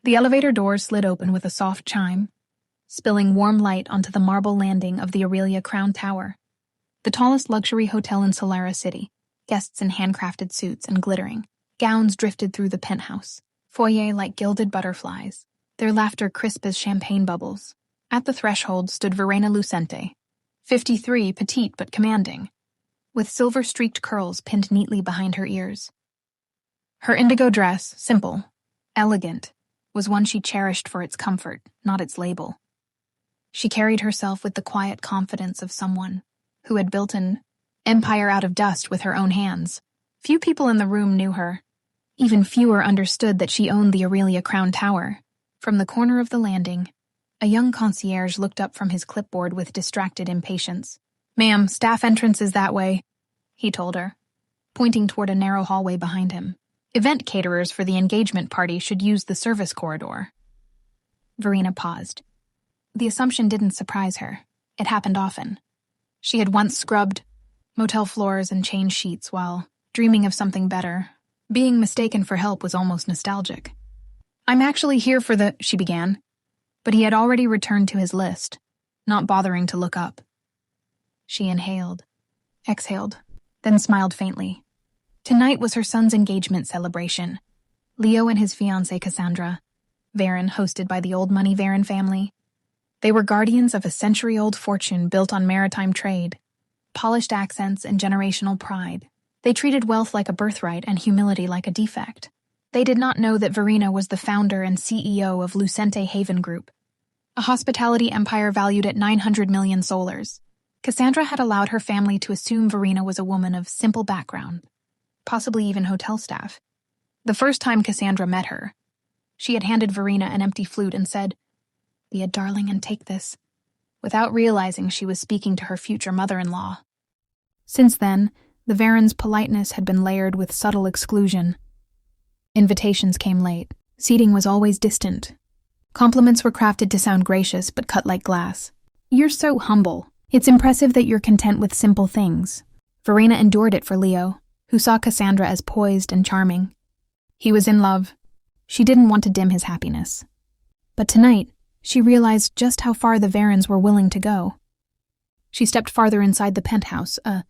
The elevator doors slid open with a soft chime, spilling warm light onto the marble landing of the Aurelia Crown Tower, the tallest luxury hotel in Solara City. Guests in handcrafted suits and glittering gowns drifted through the penthouse, foyer like gilded butterflies, their laughter crisp as champagne bubbles. At the threshold stood Verena Lucente, 53, petite but commanding, with silver-streaked curls pinned neatly behind her ears. Her indigo dress, simple, elegant, was one she cherished for its comfort, not its label. She carried herself with the quiet confidence of someone who had built an empire out of dust with her own hands. Few people in the room knew her. Even fewer understood that she owned the Aurelia Crown Tower. From the corner of the landing, a young concierge looked up from his clipboard with distracted impatience. "Ma'am, staff entrance is that way," he told her, pointing toward a narrow hallway behind him. "Event caterers for the engagement party should use the service corridor." Verena paused. The assumption didn't surprise her. It happened often. She had once scrubbed motel floors and changed sheets while dreaming of something better. Being mistaken for help was almost nostalgic. "I'm actually here for the," she began, but he had already returned to his list, not bothering to look up. She inhaled, exhaled, then smiled faintly. Tonight was her son's engagement celebration. Leo and his fiancée Cassandra, Varron, hosted by the old money Varron family. They were guardians of a century-old fortune built on maritime trade, polished accents and generational pride. They treated wealth like a birthright and humility like a defect. They did not know that Verena was the founder and CEO of Lucente Haven Group, a hospitality empire valued at 900 million solars. Cassandra had allowed her family to assume Verena was a woman of simple background, possibly even hotel staff. The first time Cassandra met her, she had handed Verena an empty flute and said, "Be a darling and take this," without realizing she was speaking to her future mother-in-law. Since then, the Varrons' politeness had been layered with subtle exclusion. Invitations came late. Seating was always distant. Compliments were crafted to sound gracious but cut like glass. "You're so humble. It's impressive that you're content with simple things." Verena endured it for Leo, who saw Cassandra as poised and charming. He was in love. She didn't want to dim his happiness. But tonight, she realized just how far the Varrons were willing to go. She stepped farther inside the penthouse, a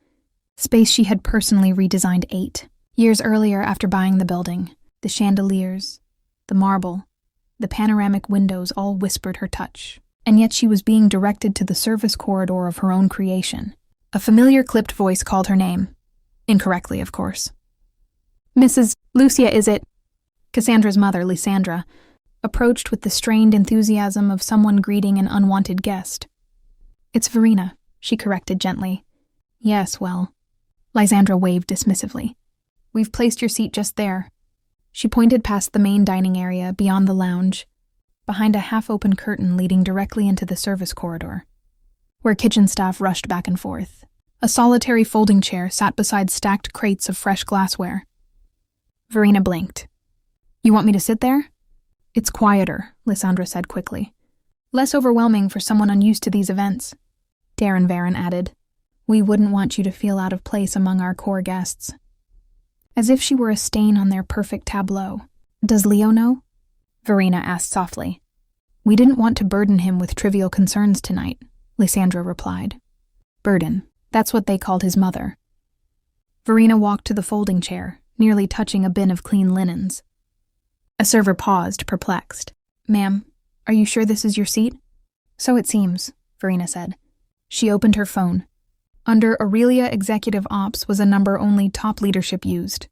space she had personally redesigned 8 years earlier after buying the building. The chandeliers, the marble, the panoramic windows all whispered her touch, and yet she was being directed to the service corridor of her own creation. A familiar clipped voice called her name. Incorrectly, of course. "Mrs. Lucia, is it?" Cassandra's mother, Lysandra, approached with the strained enthusiasm of someone greeting an unwanted guest. "It's Verena," she corrected gently. "Yes, well," Lysandra waved dismissively. "We've placed your seat just there." She pointed past the main dining area, beyond the lounge, behind a half-open curtain leading directly into the service corridor, where kitchen staff rushed back and forth. A solitary folding chair sat beside stacked crates of fresh glassware. Verena blinked. "You want me to sit there?" "It's quieter," Lysandra said quickly. "Less overwhelming for someone unused to these events." Darren Varron added, "We wouldn't want you to feel out of place among our core guests." As if she were a stain on their perfect tableau. "Does Leo know?" Verena asked softly. "We didn't want to burden him with trivial concerns tonight," Lysandra replied. "Burden, that's what they called his mother." Verena walked to the folding chair, nearly touching a bin of clean linens. A server paused, perplexed. "Ma'am, are you sure this is your seat?" "So it seems," Verena said. She opened her phone. Under Aurelia Executive Ops was a number only top leadership used.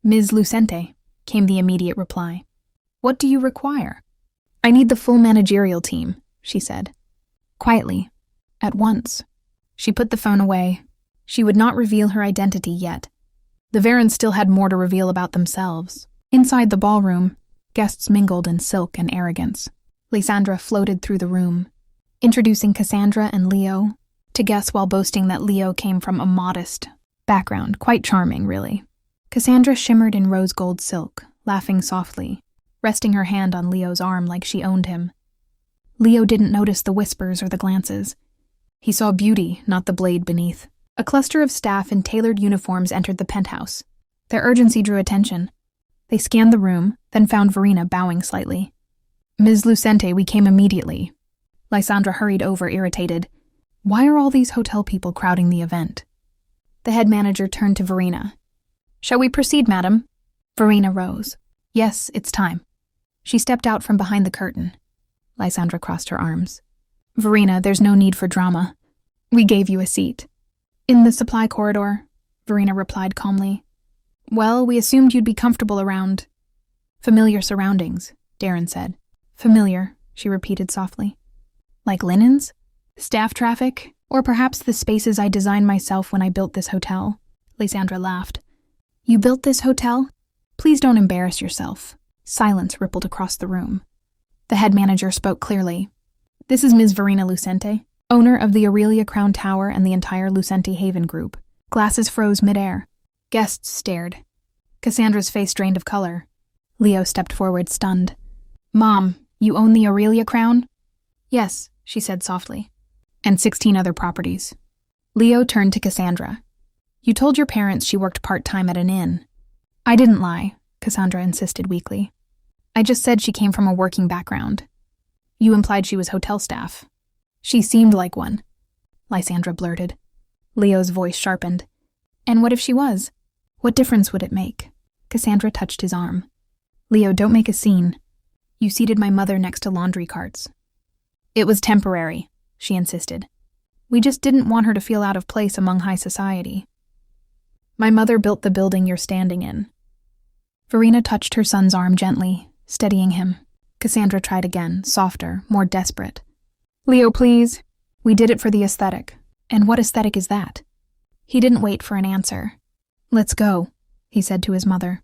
"Ms. Lucente," came the immediate reply. "What do you require?" "I need the full managerial team," she said. Quietly. At once. She put the phone away. She would not reveal her identity yet. The Varrons still had more to reveal about themselves. Inside the ballroom, guests mingled in silk and arrogance. Lysandra floated through the room, introducing Cassandra and Leo, to guess while boasting that Leo came from a modest background, quite charming, really. Cassandra shimmered in rose gold silk, laughing softly, resting her hand on Leo's arm like she owned him. Leo didn't notice the whispers or the glances. He saw beauty, not the blade beneath. A cluster of staff in tailored uniforms entered the penthouse. Their urgency drew attention. They scanned the room, then found Verena bowing slightly. Ms. Lucente, we came immediately. Cassandra hurried over, irritated. Why are all these hotel people crowding the event? The head manager turned to Verena. Shall we proceed, madam? Verena rose. Yes, it's time. She stepped out from behind the curtain. Cassandra crossed her arms. Verena, there's no need for drama. We gave you a seat. In the supply corridor, Verena replied calmly. Well, we assumed you'd be comfortable around familiar surroundings, Darren said. Familiar, she repeated softly. Like linens? Staff traffic? Or perhaps the spaces I designed myself when I built this hotel? Cassandra laughed. You built this hotel? Please don't embarrass yourself. Silence rippled across the room. The head manager spoke clearly. This is Ms. Verena Lucente, owner of the Aurelia Crown Tower and the entire Lucente Haven Group. Glasses froze midair. Guests stared. Cassandra's face drained of color. Leo stepped forward, stunned. Mom, you own the Aurelia Crown? Yes, she said softly. And 16 other properties. Leo turned to Cassandra. You told your parents she worked part-time at an inn. I didn't lie, Cassandra insisted weakly. I just said she came from a working background. You implied she was hotel staff. She seemed like one, Cassandra blurted. Leo's voice sharpened. And what if she was? What difference would it make? Cassandra touched his arm. Leo, don't make a scene. You seated my mother next to laundry carts. It was temporary, she insisted. We just didn't want her to feel out of place among high society. My mother built the building you're standing in. Verena touched her son's arm gently, steadying him. Cassandra tried again, softer, more desperate. Leo, please. We did it for the aesthetic. And what aesthetic is that? He didn't wait for an answer. Let's go, he said to his mother.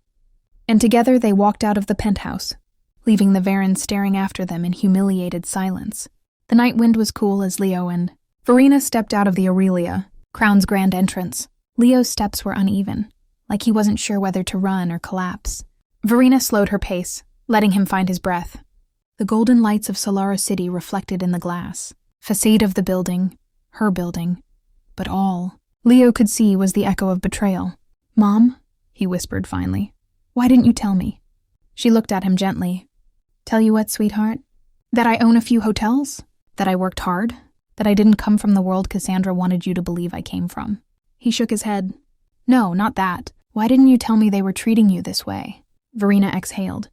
And together they walked out of the penthouse, leaving the Varrons staring after them in humiliated silence. The night wind was cool as Leo and Verena stepped out of the Aurelia, Crown's grand entrance. Leo's steps were uneven, like he wasn't sure whether to run or collapse. Verena slowed her pace, letting him find his breath. The golden lights of Solara City reflected in the glass. Facade of the building, her building. But all Leo could see was the echo of betrayal. Mom, he whispered finally, why didn't you tell me? She looked at him gently. Tell you what, sweetheart? That I own a few hotels? That I worked hard? That I didn't come from the world Cassandra wanted you to believe I came from? He shook his head. No, not that. Why didn't you tell me they were treating you this way? Verena exhaled.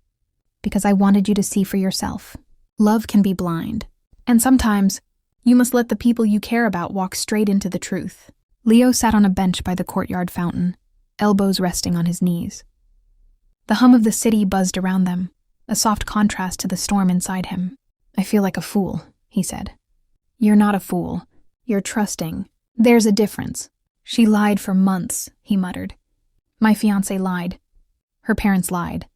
Because I wanted you to see for yourself. Love can be blind. And sometimes, you must let the people you care about walk straight into the truth. Leo sat on a bench by the courtyard fountain, elbows resting on his knees. The hum of the city buzzed around them, a soft contrast to the storm inside him. I feel like a fool, he said. You're not a fool. You're trusting. There's a difference. She lied for months, he muttered. My fiancée lied. Her parents lied.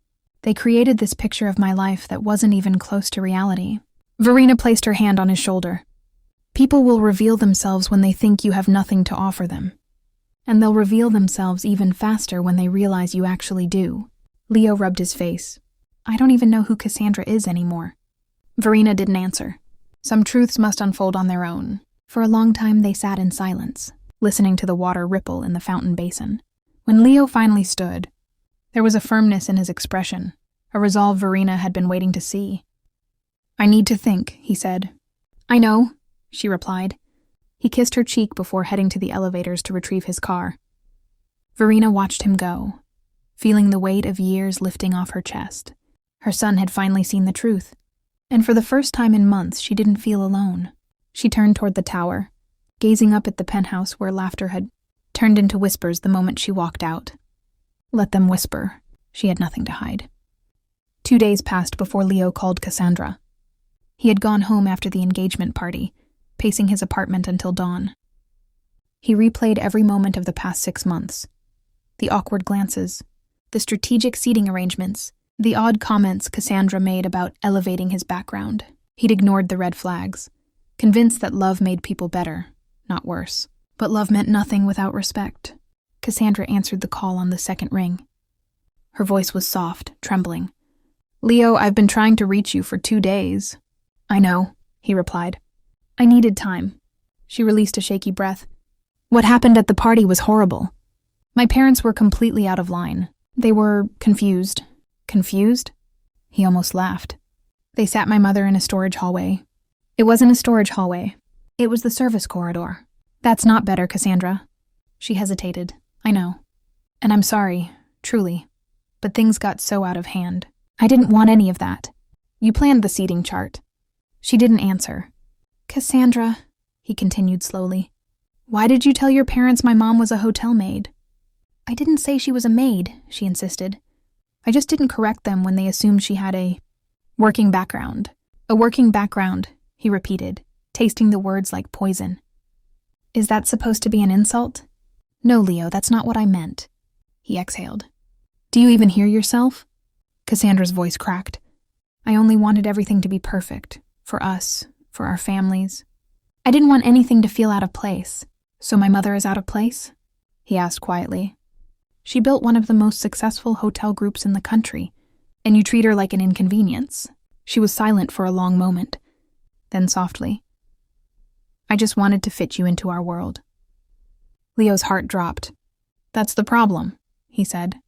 They created this picture of my life that wasn't even close to reality. Verena placed her hand on his shoulder. People will reveal themselves when they think you have nothing to offer them. And they'll reveal themselves even faster when they realize you actually do. Leo rubbed his face. I don't even know who Cassandra is anymore. Verena didn't answer. Some truths must unfold on their own. For a long time they sat in silence, listening to the water ripple in the fountain basin. When Leo finally stood, there was a firmness in his expression, a resolve Verena had been waiting to see. I need to think, he said. I know, she replied. He kissed her cheek before heading to the elevators to retrieve his car. Verena watched him go, feeling the weight of years lifting off her chest. Her son had finally seen the truth, and for the first time in months she didn't feel alone. She turned toward the tower, gazing up at the penthouse where laughter had turned into whispers the moment she walked out. Let them whisper. She had nothing to hide. 2 days passed before Leo called Cassandra. He had gone home after the engagement party, pacing his apartment until dawn. He replayed every moment of the past 6 months. The awkward glances, the strategic seating arrangements, the odd comments Cassandra made about elevating his background. He'd ignored the red flags, convinced that love made people better, not worse. But love meant nothing without respect. Cassandra answered the call on the second ring. Her voice was soft, trembling. Leo, I've been trying to reach you for 2 days. I know, he replied. I needed time. She released a shaky breath. What happened at the party was horrible. My parents were completely out of line. They were confused. Confused? He almost laughed. They sat my mother in a storage hallway. It wasn't a storage hallway. It was the service corridor. That's not better, Cassandra. She hesitated. I know. And I'm sorry, truly. But things got so out of hand. I didn't want any of that. You planned the seating chart. She didn't answer. Cassandra, he continued slowly. Why did you tell your parents my mom was a hotel maid? I didn't say she was a maid, she insisted. I just didn't correct them when they assumed she had a working background. A working background, he repeated, tasting the words like poison. Is that supposed to be an insult? No, Leo, that's not what I meant. He exhaled. Do you even hear yourself? Cassandra's voice cracked. I only wanted everything to be perfect. For us, for our families. I didn't want anything to feel out of place. So my mother is out of place? He asked quietly. She built one of the most successful hotel groups in the country, and you treat her like an inconvenience. She was silent for a long moment. Then softly. I just wanted to fit you into our world. Leo's heart dropped. That's the problem, he said.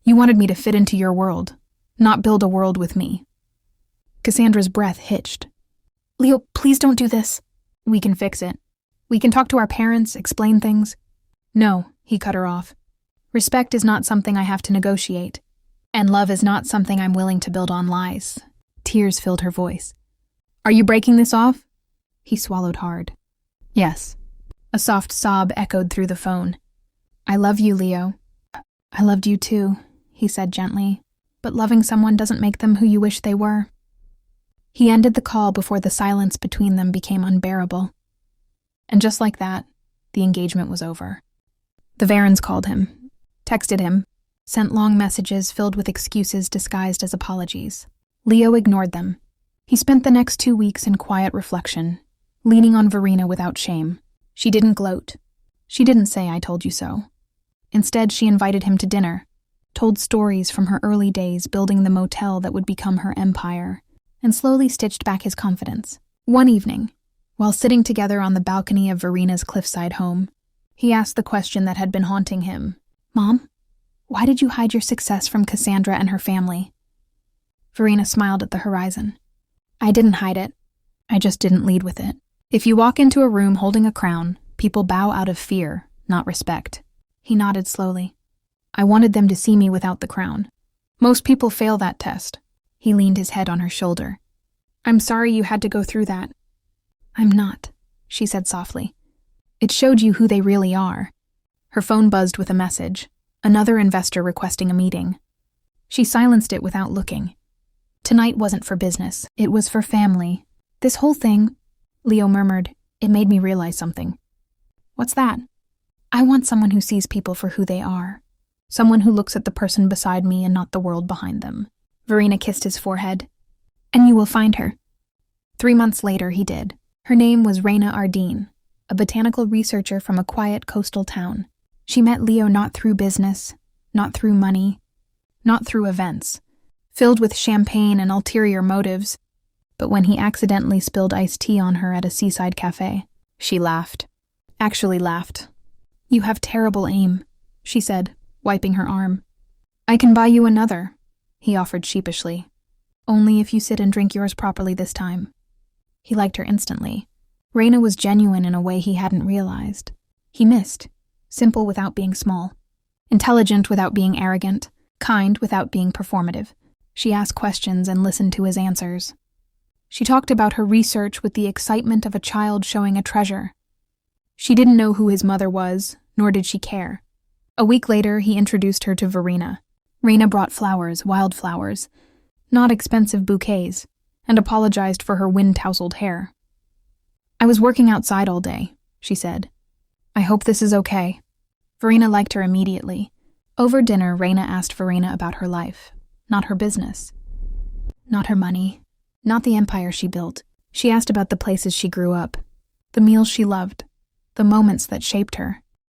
You wanted me to fit into your world, not build a world with me. Cassandra's breath hitched. Leo, please don't do this. We can fix it. We can talk to our parents, explain things. No, he cut her off. Respect is not something I have to negotiate. And love is not something I'm willing to build on lies. Tears filled her voice. Are you breaking this off? He swallowed hard. Yes. A soft sob echoed through the phone. I love you, Leo. I loved you too, he said gently. But loving someone doesn't make them who you wish they were. He ended the call before the silence between them became unbearable. And just like that, the engagement was over. The Varrons called him, texted him, sent long messages filled with excuses disguised as apologies. Leo ignored them. He spent the next 2 weeks in quiet reflection, leaning on Verena without shame. She didn't gloat. She didn't say, I told you so. Instead, she invited him to dinner, told stories from her early days building the motel that would become her empire, and slowly stitched back his confidence. One evening, while sitting together on the balcony of Verena's cliffside home, he asked the question that had been haunting him. Mom, why did you hide your success from Cassandra and her family? Verena smiled at the horizon. I didn't hide it. I just didn't lead with it. If you walk into a room holding a crown, people bow out of fear, not respect. He nodded slowly. I wanted them to see me without the crown. Most people fail that test. He leaned his head on her shoulder. I'm sorry you had to go through that. I'm not, she said softly. It showed you who they really are. Her phone buzzed with a message. Another investor requesting a meeting. She silenced it without looking. Tonight wasn't for business. It was for family. This whole thing, Leo murmured, it made me realize something. What's that? I want someone who sees people for who they are. Someone who looks at the person beside me and not the world behind them. Verena kissed his forehead. And you will find her. 3 months later, he did. Her name was Verena Ardeen, a botanical researcher from a quiet coastal town. She met Leo not through business, not through money, not through events, filled with champagne and ulterior motives, but when he accidentally spilled iced tea on her at a seaside cafe, she laughed. Actually laughed. You have terrible aim, she said, wiping her arm. I can buy you another, he offered sheepishly. Only if you sit and drink yours properly this time. He liked her instantly. Verena was genuine in a way he hadn't realized. He missed. Simple without being small. Intelligent without being arrogant. Kind without being performative. She asked questions and listened to his answers. She talked about her research with the excitement of a child showing a treasure. She didn't know who his mother was, nor did she care. A week later, he introduced her to Verena. Verena brought flowers, wildflowers, not expensive bouquets, and apologized for her wind-tousled hair. I was working outside all day, she said. I hope this is okay. Verena liked her immediately. Over dinner, Verena asked Verena about her life, not her business, not her money, not the empire she built. She asked about the places she grew up, the meals she loved, the moments that shaped her.